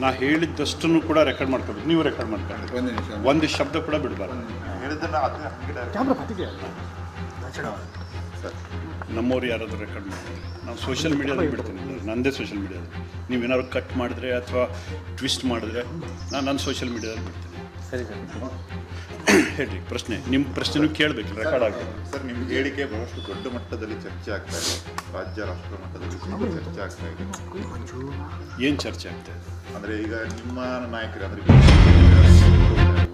ನಾ ಹೇಳಿದ್ದಷ್ಟನ್ನು ಕೂಡ ರೆಕಾರ್ಡ್ ಮಾಡ್ಕೋಬೇಕು. ನೀವು ರೆಕಾರ್ಡ್ ಮಾಡ್ಕೊಂಡು ಒಂದು ಶಬ್ದ ಕೂಡ ಬಿಡಬಾರ್ದು. ನಮ್ಮವ್ರು ಯಾರಾದರೂ ರೆಕಾರ್ಡ್ ಮಾಡ್ತಾರೆ, ನಾವು ಸೋಷಿಯಲ್ ಮೀಡಿಯಾದಲ್ಲಿ ಬಿಡ್ತೀನಿ. ನನ್ನದೇ ಸೋಷಿಯಲ್ ಮೀಡಿಯಾದಲ್ಲಿ ನೀವೇನಾದ್ರು ಕಟ್ ಮಾಡಿದ್ರೆ ಅಥವಾ ಟ್ವಿಸ್ಟ್ ಮಾಡಿದ್ರೆ ನಾನು ಸೋಷಿಯಲ್ ಮೀಡಿಯಾದಲ್ಲಿ ಬಿಡ್ತೀನಿ. ಸರಿ ಸರ್, ಹೇಳಿ ಪ್ರಶ್ನೆ. ನಿಮ್ಮ ಪ್ರಶ್ನೆನೂ ಕೇಳಬೇಕು, ರೆಕಾರ್ಡ್ ಆಗಬೇಕು. ಸರ್, ನಿಮ್ಮ ಹೇಳಿಕೆ ಬಹಳಷ್ಟು ದೊಡ್ಡ ಮಟ್ಟದಲ್ಲಿ ಚರ್ಚೆ ಆಗ್ತಾ ಇದೆ, ರಾಜ್ಯ ರಾಷ್ಟ್ರ ಮಟ್ಟದಲ್ಲಿ ಚರ್ಚೆ ಆಗ್ತಾ ಇದೆ. ಏನು ಚರ್ಚೆ ಆಗ್ತಾ ಇದೆ ಅಂದರೆ ಈಗ ನಿಮ್ಮ ನಾಯಕರು ಅಂದರೆ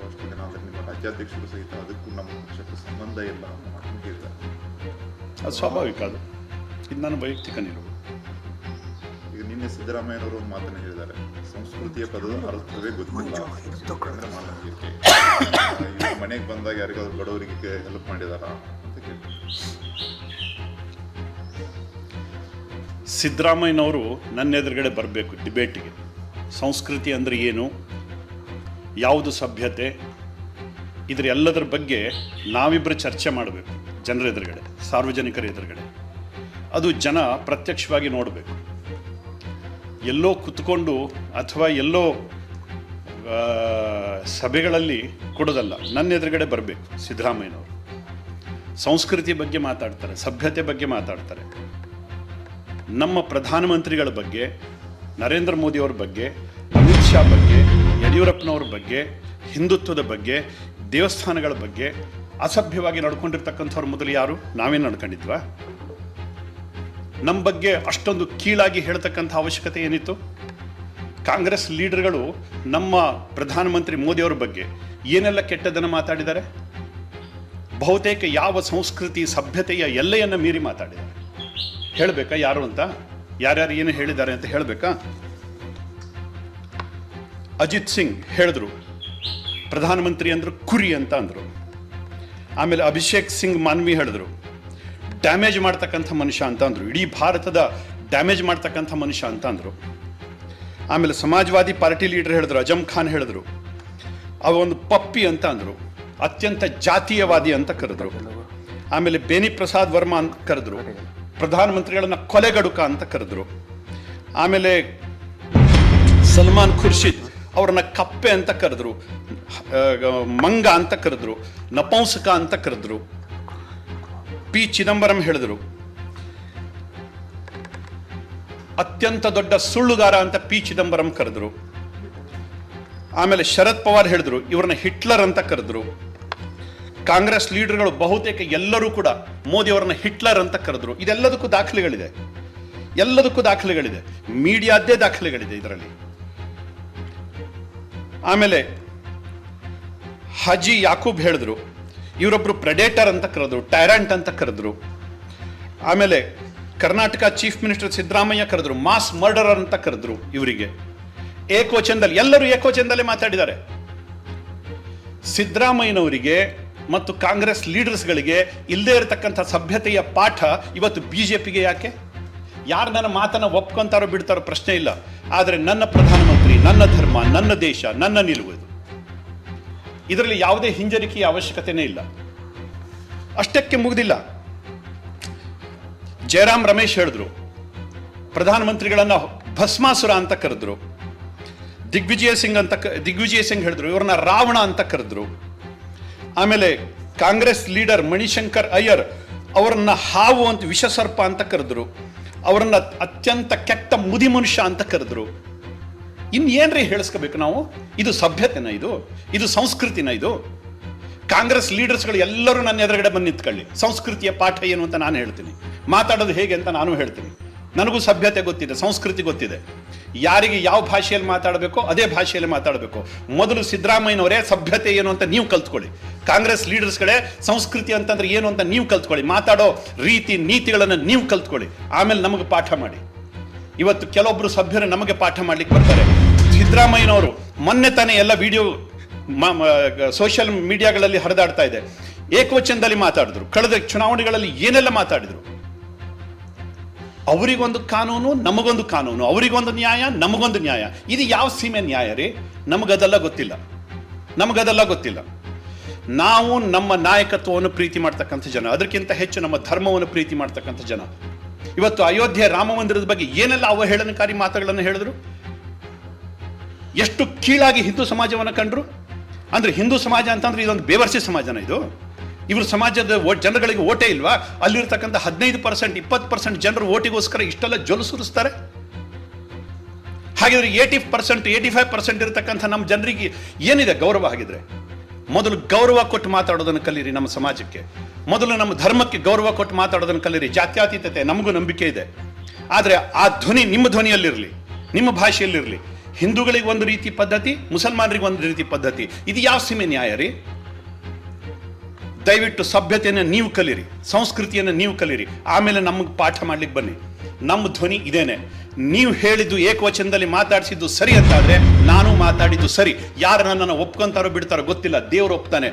ಅಷ್ಟು ಜನ ಅಂದರೆ ನಿಮ್ಮ ರಾಜ್ಯಾಧ್ಯಕ್ಷರು ಸಹಿತ ಅದಕ್ಕೂ ನಮ್ಮ ಪಕ್ಷಕ್ಕೂ ಸಂಬಂಧ ಇಲ್ಲ ಅನ್ನೋ ಮಾತನ್ನು ಹೇಳಿದ್ದಾರೆ. ಅದು ಸ್ವಾಭಾವಿಕ, ಇದು ನನ್ನ ವೈಯಕ್ತಿಕ ನಿಲುವು. ಈಗ ನಿನ್ನೆ ಸಿದ್ದರಾಮಯ್ಯನವರು ಒಂದು ಮಾತನ್ನು ಹೇಳಿದ್ದಾರೆ, ಸಂಸ್ಕೃತಿಯ ಪದದ ಅರ್ಥವೇ ಗೊತ್ತಿಲ್ಲ ಅಂದರೆ ಮಾನವೀಯತೆ. ಈಗ ಮನೆಗೆ ಬಂದಾಗ ಯಾರಿಗಾದ್ರು ಬಡವರಿಗೆ ಹೆಲ್ಪ್ ಮಾಡಿದಾರ ಅಂತ ಕೇಳ್ತಾರೆ. ಸಿದ್ದರಾಮಯ್ಯನವರು ನನ್ನ ಎದುರುಗಡೆ ಬರಬೇಕು ಡಿಬೇಟಿಗೆ. ಸಂಸ್ಕೃತಿ ಅಂದರೆ ಏನು, ಯಾವುದು ಸಭ್ಯತೆ, ಇದರ ಎಲ್ಲದರ ಬಗ್ಗೆ ನಾವಿಬ್ಬರು ಚರ್ಚೆ ಮಾಡಬೇಕು ಜನರ ಎದುರುಗಡೆ, ಸಾರ್ವಜನಿಕರ ಎದುರುಗಡೆ. ಅದು ಜನ ಪ್ರತ್ಯಕ್ಷವಾಗಿ ನೋಡಬೇಕು. ಎಲ್ಲೋ ಕುತ್ಕೊಂಡು ಅಥವಾ ಎಲ್ಲೋ ಸಭೆಗಳಲ್ಲಿ ಕೊಡೋದಲ್ಲ, ನನ್ನ ಎದುರುಗಡೆ ಬರಬೇಕು ಸಿದ್ದರಾಮಯ್ಯನವರು. ಸಂಸ್ಕೃತಿ ಬಗ್ಗೆ ಮಾತಾಡ್ತಾರೆ, ಸಭ್ಯತೆ ಬಗ್ಗೆ ಮಾತಾಡ್ತಾರೆ. ನಮ್ಮ ಪ್ರಧಾನಮಂತ್ರಿಗಳ ಬಗ್ಗೆ, ನರೇಂದ್ರ ಮೋದಿಯವ್ರ ಬಗ್ಗೆ, ಅಮಿತ್ ಶಾ ಬಗ್ಗೆ, ಯಡಿಯೂರಪ್ಪನವ್ರ ಬಗ್ಗೆ, ಹಿಂದುತ್ವದ ಬಗ್ಗೆ, ದೇವಸ್ಥಾನಗಳ ಬಗ್ಗೆ ಅಸಭ್ಯವಾಗಿ ನಡ್ಕೊಂಡಿರ್ತಕ್ಕಂಥವ್ರು ಮೊದಲು ಯಾರು? ನಾವೇ ನಡ್ಕೊಂಡಿದ್ವಾ? ನಮ್ಮ ಬಗ್ಗೆ ಅಷ್ಟೊಂದು ಕೀಳಾಗಿ ಹೇಳ್ತಕ್ಕಂಥ ಅವಶ್ಯಕತೆ ಏನಿತ್ತು? ಕಾಂಗ್ರೆಸ್ ಲೀಡರ್ಗಳು ನಮ್ಮ ಪ್ರಧಾನಮಂತ್ರಿ ಮೋದಿಯವ್ರ ಬಗ್ಗೆ ಏನೆಲ್ಲ ಕೆಟ್ಟದನ್ನು ಮಾತಾಡಿದ್ದಾರೆ? ಬಹುತೇಕ ಯಾವ ಸಂಸ್ಕೃತಿ ಸಭ್ಯತೆಯ ಎಲ್ಲೆಯನ್ನು ಮೀರಿ ಮಾತಾಡಿದ್ದಾರೆ. ಹೇಳಬೇಕಾ ಯಾರು ಅಂತ? ಯಾರ್ಯಾರು ಏನು ಹೇಳಿದ್ದಾರೆ ಅಂತ ಹೇಳಬೇಕಾ? ಅಜಿತ್ ಸಿಂಗ್ ಹೇಳಿದ್ರು ಪ್ರಧಾನಮಂತ್ರಿ ಅಂದರು ಕುರಿ ಅಂತ ಅಂದರು. ಆಮೇಲೆ ಅಭಿಷೇಕ್ ಸಿಂಗ್ ಮಾನ್ವಿ ಹೇಳಿದ್ರು ಡ್ಯಾಮೇಜ್ ಮಾಡ್ತಕ್ಕಂಥ ಮನುಷ್ಯ ಅಂತ ಅಂದರು, ಇಡೀ ಭಾರತದ ಡ್ಯಾಮೇಜ್ ಮಾಡ್ತಕ್ಕಂಥ ಮನುಷ್ಯ ಅಂತ ಅಂದರು. ಆಮೇಲೆ ಸಮಾಜವಾದಿ ಪಾರ್ಟಿ ಲೀಡರ್ ಹೇಳಿದ್ರು, ಅಜಮ್ ಖಾನ್ ಹೇಳಿದ್ರು ಅವ ಒಂದು ಪಪ್ಪಿ ಅಂತ ಅಂದರು, ಅತ್ಯಂತ ಜಾತೀಯವಾದಿ ಅಂತ ಕರೆದ್ರು. ಆಮೇಲೆ ಬೇನಿ ಪ್ರಸಾದ್ ವರ್ಮಾ ಅಂತ ಕರೆದ್ರು, ಪ್ರಧಾನಮಂತ್ರಿಗಳನ್ನ ಕೊಲೆಗಡುಕ ಅಂತ ಕರೆದ್ರು. ಆಮೇಲೆ ಸಲ್ಮಾನ್ ಖುರ್ಷಿದ್ ಅವ್ರನ್ನ ಕಪ್ಪೆ ಅಂತ ಕರೆದ್ರು, ಮಂಗ ಅಂತ ಕರೆದ್ರು, ನಪುಂಸಕ ಅಂತ ಕರೆದ್ರು. ಪಿ ಚಿದಂಬರಂ ಹೇಳಿದ್ರು ಅತ್ಯಂತ ದೊಡ್ಡ ಸುಳ್ಳುಗಾರ ಅಂತ ಪಿ ಚಿದಂಬರಂ ಕರೆದ್ರು. ಆಮೇಲೆ ಶರದ್ ಪವಾರ್ ಹೇಳಿದ್ರು ಇವ್ರನ್ನ ಹಿಟ್ಲರ್ ಅಂತ ಕರೆದ್ರು. ಕಾಂಗ್ರೆಸ್ ಲೀಡರ್ಗಳು ಬಹುತೇಕ ಎಲ್ಲರೂ ಕೂಡ ಮೋದಿ ಅವರನ್ನ ಹಿಟ್ಲರ್ ಅಂತ ಕರೆದ್ರು. ಇದೆಲ್ಲದಕ್ಕೂ ದಾಖಲೆಗಳಿದೆ, ಎಲ್ಲದಕ್ಕೂ ದಾಖಲೆಗಳಿದೆ, ಮೀಡಿಯಾದ್ದೇ ದಾಖಲೆಗಳಿದೆ ಇದರಲ್ಲಿ. ಆಮೇಲೆ ಹಾಜಿ ಯಾಕೂಬ್ ಹೇಳಿದ್ರು ಇವರೊಬ್ರು ಪ್ರೆಡೇಟರ್ ಅಂತ ಕರೆದ್ರು, ಟೈರಾಂಟ್ ಅಂತ ಕರೆದ್ರು. ಆಮೇಲೆ ಕರ್ನಾಟಕ ಚೀಫ್ ಮಿನಿಸ್ಟರ್ ಸಿದ್ದರಾಮಯ್ಯ ಕರೆದ್ರು ಮಾಸ್ ಮರ್ಡರರ್ ಅಂತ ಕರೆದ್ರು. ಇವರಿಗೆ ಏಕವಚನದಲ್ಲಿ, ಎಲ್ಲರೂ ಏಕವಚನದಲ್ಲೇ ಮಾತಾಡಿದ್ದಾರೆ. ಸಿದ್ದರಾಮಯ್ಯನವರಿಗೆ ಮತ್ತು ಕಾಂಗ್ರೆಸ್ ಲೀಡರ್ಸ್ಗಳಿಗೆ ಇಲ್ಲದೆ ಇರತಕ್ಕಂಥ ಸಭ್ಯತೆಯ ಪಾಠ ಇವತ್ತು ಬಿಜೆಪಿಗೆ ಯಾಕೆ? ಯಾರು ನನ್ನ ಮಾತನ್ನು ಒಪ್ಕೊಂತಾರೋ ಬಿಡ್ತಾರೋ ಪ್ರಶ್ನೆ ಇಲ್ಲ, ಆದರೆ ನನ್ನ ಪ್ರಧಾನಮಂತ್ರಿ, ನನ್ನ ಧರ್ಮ, ನನ್ನ ದೇಶ, ನನ್ನ ನಿಲುವು ಇದು. ಇದರಲ್ಲಿ ಯಾವುದೇ ಹಿಂಜರಿಕೆಯ ಅವಶ್ಯಕತೆನೇ ಇಲ್ಲ. ಅಷ್ಟಕ್ಕೆ ಮುಗಿದಿಲ್ಲ. ಜಯರಾಮ್ ರಮೇಶ್ ಹೇಳಿದ್ರು ಪ್ರಧಾನಮಂತ್ರಿಗಳನ್ನ ಭಸ್ಮಾಸುರ ಅಂತ ಕರೆದ್ರು. ದಿಗ್ವಿಜಯ ಸಿಂಗ್ ಹೇಳಿದ್ರು ಇವ್ರನ್ನ ರಾವಣ ಅಂತ ಕರೆದ್ರು. ಆಮೇಲೆ ಕಾಂಗ್ರೆಸ್ ಲೀಡರ್ ಮಣಿಶಂಕರ್ ಅಯ್ಯರ್ ಅವರನ್ನ ಹಾವು ಅಂತ, ವಿಷಸರ್ಪ ಅಂತ ಕರೆದ್ರು. ಅವರನ್ನ ಅತ್ಯಂತ ಕೆಟ್ಟ ಮುದಿ ಮನುಷ್ಯ ಅಂತ ಕರೆದ್ರು. ಇನ್ನೇನ್ರಿ ಹೇಳಿಸ್ಕೋಬೇಕು ನಾವು? ಇದು ಸಭ್ಯತೆನ? ಇದು ಸಂಸ್ಕೃತಿನ? ಇದು ಕಾಂಗ್ರೆಸ್ ಲೀಡರ್ಸ್ಗಳು ಎಲ್ಲರೂ ನನ್ನ ಎದುರುಗಡೆ ಬಂದು ನಿಂತ್ಕೊಳ್ಳಿ, ಸಂಸ್ಕೃತಿಯ ಪಾಠ ಏನು ಅಂತ ನಾನು ಹೇಳ್ತೀನಿ, ಮಾತಾಡೋದು ಹೇಗೆ ಅಂತ ನಾನು ಹೇಳ್ತೀನಿ. ನನಗೂ ಸಭ್ಯತೆ ಗೊತ್ತಿದೆ, ಸಂಸ್ಕೃತಿ ಗೊತ್ತಿದೆ. ಯಾರಿಗೆ ಯಾವ ಭಾಷೆಯಲ್ಲಿ ಮಾತಾಡಬೇಕೋ ಅದೇ ಭಾಷೆಯಲ್ಲಿ ಮಾತಾಡಬೇಕು. ಮೊದಲು ಸಿದ್ದರಾಮಯ್ಯನವರೇ ಸಭ್ಯತೆ ಏನು ಅಂತ ನೀವು ಕಲ್ತ್ಕೊಳ್ಳಿ. ಕಾಂಗ್ರೆಸ್ ಲೀಡರ್ಸ್ಗಳೇ ಸಂಸ್ಕೃತಿ ಅಂತಂದ್ರೆ ಏನು ಅಂತ ನೀವು ಕಲ್ತ್ಕೊಳ್ಳಿ. ಮಾತಾಡೋ ರೀತಿ ನೀತಿಗಳನ್ನು ನೀವು ಕಲ್ತ್ಕೊಳ್ಳಿ, ಆಮೇಲೆ ನಮಗೆ ಪಾಠ ಮಾಡಿ. ಇವತ್ತು ಕೆಲವೊಬ್ರು ಸಭ್ಯರು ನಮಗೆ ಪಾಠ ಮಾಡ್ಲಿಕ್ಕೆ ಬರ್ತಾರೆ. ಸಿದ್ದರಾಮಯ್ಯನವರು ಮೊನ್ನೆ ತಾನೇ ಎಲ್ಲ ವಿಡಿಯೋ ಸೋಷಿಯಲ್ ಮೀಡಿಯಾಗಳಲ್ಲಿ ಹರಿದಾಡ್ತಾ ಇದೆ, ಏಕವಚನದಲ್ಲಿ ಮಾತಾಡಿದ್ರು. ಕಳೆದ ಚುನಾವಣೆಗಳಲ್ಲಿ ಏನೆಲ್ಲ ಮಾತಾಡಿದ್ರು. ಅವರಿಗೊಂದು ಕಾನೂನು, ನಮಗೊಂದು ಕಾನೂನು, ಅವರಿಗೊಂದು ನ್ಯಾಯ, ನಮಗೊಂದು ನ್ಯಾಯ. ಇದು ಯಾವ ಸೀಮೆ ನ್ಯಾಯ ರೀ? ನಮಗದೆಲ್ಲ ಗೊತ್ತಿಲ್ಲ. ನಾವು ನಮ್ಮ ನಾಯಕತ್ವವನ್ನು ಪ್ರೀತಿ ಮಾಡ್ತಕ್ಕಂಥ ಜನ, ಅದಕ್ಕಿಂತ ಹೆಚ್ಚು ನಮ್ಮ ಧರ್ಮವನ್ನು ಪ್ರೀತಿ ಮಾಡ್ತಕ್ಕಂಥ ಜನ. ಇವತ್ತು ಅಯೋಧ್ಯೆ ರಾಮ ಮಂದಿರದ ಬಗ್ಗೆ ಏನೆಲ್ಲ ಅವಹೇಳನಕಾರಿ ಮಾತುಗಳನ್ನು ಹೇಳಿದ್ರು, ಎಷ್ಟು ಕೀಳಾಗಿ ಹಿಂದೂ ಸಮಾಜವನ್ನು ಕಂಡ್ರು. ಅಂದ್ರೆ ಹಿಂದೂ ಸಮಾಜ ಅಂತಂದ್ರೆ ಇದೊಂದು ಬೇವರ್ಸಿ ಸಮಾಜನ ಇದು? ಇವ್ರ ಸಮಾಜದ ಜನಗಳಿಗೆ ಓಟೇ ಇಲ್ವಾ? ಅಲ್ಲಿರ್ತಕ್ಕಂಥ 15%, 20% ಜನರು ಓಟಿಗೋಸ್ಕರ ಇಷ್ಟೆಲ್ಲ ಜೊಲು ಸುರಿಸ್ತಾರೆ. ಹಾಗಿದ್ರೆ 80%, 85% ಇರತಕ್ಕಂಥ ನಮ್ಮ ಜನರಿಗೆ ಏನಿದೆ ಗೌರವ? ಹಾಗಿದ್ರೆ ಮೊದಲು ಗೌರವ ಕೊಟ್ಟು ಮಾತಾಡೋದನ್ನು ಕಲೀರಿ. ನಮ್ಮ ಸಮಾಜಕ್ಕೆ ಮೊದಲು ನಮ್ಮ ಧರ್ಮಕ್ಕೆ ಗೌರವ ಕೊಟ್ಟು ಮಾತಾಡೋದನ್ನು ಕಲೀರಿ. ಜಾತ್ಯತೀತತೆ ನಮಗೂ ನಂಬಿಕೆ ಇದೆ, ಆದರೆ ಆ ಧ್ವನಿ ನಿಮ್ಮ ಧ್ವನಿಯಲ್ಲಿರಲಿ, ನಿಮ್ಮ ಭಾಷೆಯಲ್ಲಿರಲಿ. ಹಿಂದೂಗಳಿಗೆ ಒಂದು ರೀತಿ ಪದ್ಧತಿ, ಮುಸಲ್ಮಾನರಿಗೆ ಒಂದು ರೀತಿ ಪದ್ಧತಿ. ಇದು ಯಾವ ಸೀಮೆ ನ್ಯಾಯ ರೀ? ದಯವಿಟ್ಟು ಸಭ್ಯತೆಯನ್ನು ನೀವು ಕಲೀರಿ, ಸಂಸ್ಕೃತಿಯನ್ನು ನೀವು ಕಲೀರಿ, ಆಮೇಲೆ ನಮಗೆ ಪಾಠ ಮಾಡ್ಲಿಕ್ಕೆ ಬನ್ನಿ. ನಮ್ಮ ಧ್ವನಿ ಇದೇನೆ. ನೀವು ಹೇಳಿದ್ದು ಏಕವಚನದಲ್ಲಿ ಮಾತಾಡಿಸಿದ್ದು ಸರಿ ಅಂತಾದ್ರೆ ನಾನು ಮಾತಾಡಿದ್ದು ಸರಿ. ಯಾರು ನನ್ನನ್ನು ಒಪ್ಕೊಂತಾರೋ ಬಿಡ್ತಾರೋ ಗೊತ್ತಿಲ್ಲ, ದೇವರು ಒಪ್ತಾನೆ.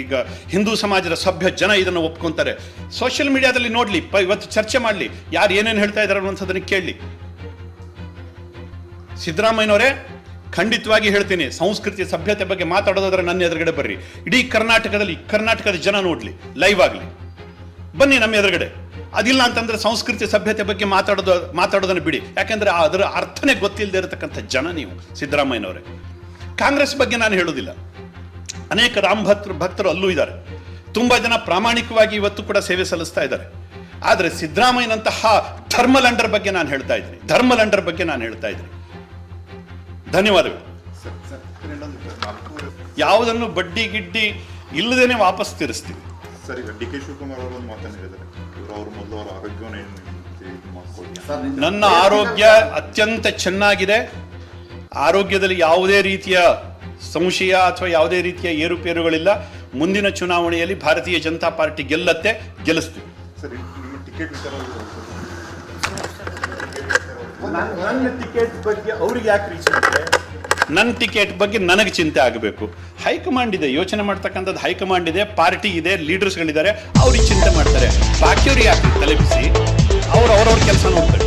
ಈಗ ಹಿಂದೂ ಸಮಾಜದ ಸಭ್ಯ ಜನ ಇದನ್ನು ಒಪ್ಕೊಂತಾರೆ. ಸೋಷಿಯಲ್ ಮೀಡಿಯಾದಲ್ಲಿ ನೋಡ್ಲಿ, ಇವತ್ತು ಚರ್ಚೆ ಮಾಡಲಿ, ಯಾರು ಏನೇನು ಹೇಳ್ತಾ ಇದ್ದಾರೆ ಅನ್ನೋಂಥದ್ದನ್ನು ಕೇಳಲಿ. ಸಿದ್ದರಾಮಯ್ಯನವರೇ, ಖಂಡಿತವಾಗಿ ಹೇಳ್ತೀನಿ, ಸಂಸ್ಕೃತಿ ಸಭ್ಯತೆ ಬಗ್ಗೆ ಮಾತಾಡೋದಾದ್ರೆ ನನ್ನ ಎದುರುಗಡೆ ಬರ್ರಿ. ಇಡೀ ಕರ್ನಾಟಕದ ಜನ ನೋಡ್ಲಿ, ಲೈವ್ ಆಗಲಿ, ಬನ್ನಿ ನಮ್ಮ ಎದುರುಗಡೆ. ಅದಿಲ್ಲ ಅಂತಂದ್ರೆ ಸಂಸ್ಕೃತಿ ಸಭ್ಯತೆ ಬಗ್ಗೆ ಮಾತಾಡೋದನ್ನು ಬಿಡಿ. ಯಾಕೆಂದ್ರೆ ಅದರ ಅರ್ಥನೇ ಗೊತ್ತಿಲ್ಲದೆ ಇರತಕ್ಕಂಥ ಜನ ನೀವು ಸಿದ್ದರಾಮಯ್ಯನವರೇ. ಕಾಂಗ್ರೆಸ್ ಬಗ್ಗೆ ನಾನು ಹೇಳೋದಿಲ್ಲ, ಅನೇಕ ರಾಮ ಭಕ್ತರು ಅಲ್ಲೂ ಇದ್ದಾರೆ. ತುಂಬಾ ಜನ ಪ್ರಾಮಾಣಿಕವಾಗಿ ಇವತ್ತು ಕೂಡ ಸೇವೆ ಸಲ್ಲಿಸ್ತಾ ಇದ್ದಾರೆ. ಆದರೆ ಸಿದ್ದರಾಮಯ್ಯನಂತಹ ಧರ್ಮಲಂಡರ್ ಬಗ್ಗೆ ನಾನು ಹೇಳ್ತಾ ಇದ್ದೀನಿ. ಧನ್ಯವಾದಗಳು. ಯಾವುದನ್ನು ಬಡ್ಡಿ ಗಿಡ್ಡಿ ಇಲ್ಲದೇನೆ ವಾಪಸ್ ತೀರಿಸ್ತೀವಿ. ಸರ್, ಈಗ ಡಿ ಕೆ ಶಿವಕುಮಾರ್ ಅವರು ಒಂದು ಮಾತನ್ನು ಹೇಳಿದ್ದಾರೆ, ಅವರು ಮೊದಲು ಅವರ ಆರೋಗ್ಯವನ್ನು ನನ್ನ ಆರೋಗ್ಯ ಅತ್ಯಂತ ಚೆನ್ನಾಗಿದೆ. ಆರೋಗ್ಯದಲ್ಲಿ ಯಾವುದೇ ರೀತಿಯ ಸಂಶಯ ಅಥವಾ ಯಾವುದೇ ರೀತಿಯ ಏರುಪೇರುಗಳಿಲ್ಲ. ಮುಂದಿನ ಚುನಾವಣೆಯಲ್ಲಿ ಭಾರತೀಯ ಜನತಾ ಪಾರ್ಟಿ ಗೆಲ್ಲಿಸ್ತೀವಿ. ಸರ್, ನಿಮ್ಮ ಟಿಕೆಟ್ ವಿಚಾರವಾಗಿ ನನ್ನ ಟಿಕೆಟ್ ಬಗ್ಗೆ ಅವ್ರಿಗೆ ಯಾಕೆ ರೀಚ್ ಆಗಿದೆ? ನನ್ನ ಟಿಕೆಟ್ ಬಗ್ಗೆ ನನಗೆ ಚಿಂತೆ ಆಗಬೇಕು. ಹೈಕಮಾಂಡ್ ಇದೆ, ಯೋಚನೆ ಮಾಡ್ತಕ್ಕಂಥದ್ದು ಹೈಕಮಾಂಡ್ ಇದೆ, ಪಾರ್ಟಿ ಇದೆ, ಲೀಡರ್ಸ್ಗಳಿದ್ದಾರೆ, ಅವ್ರಿಗೆ ಚಿಂತೆ ಮಾಡ್ತಾರೆ. ಬಾಕಿಯವ್ರಿಗೆ ಯಾಕೆ ತಲೆಬಿಸಿ? ಅವ್ರವ್ರ ಕೆಲಸ ನೋಡ್ತಾರೆ.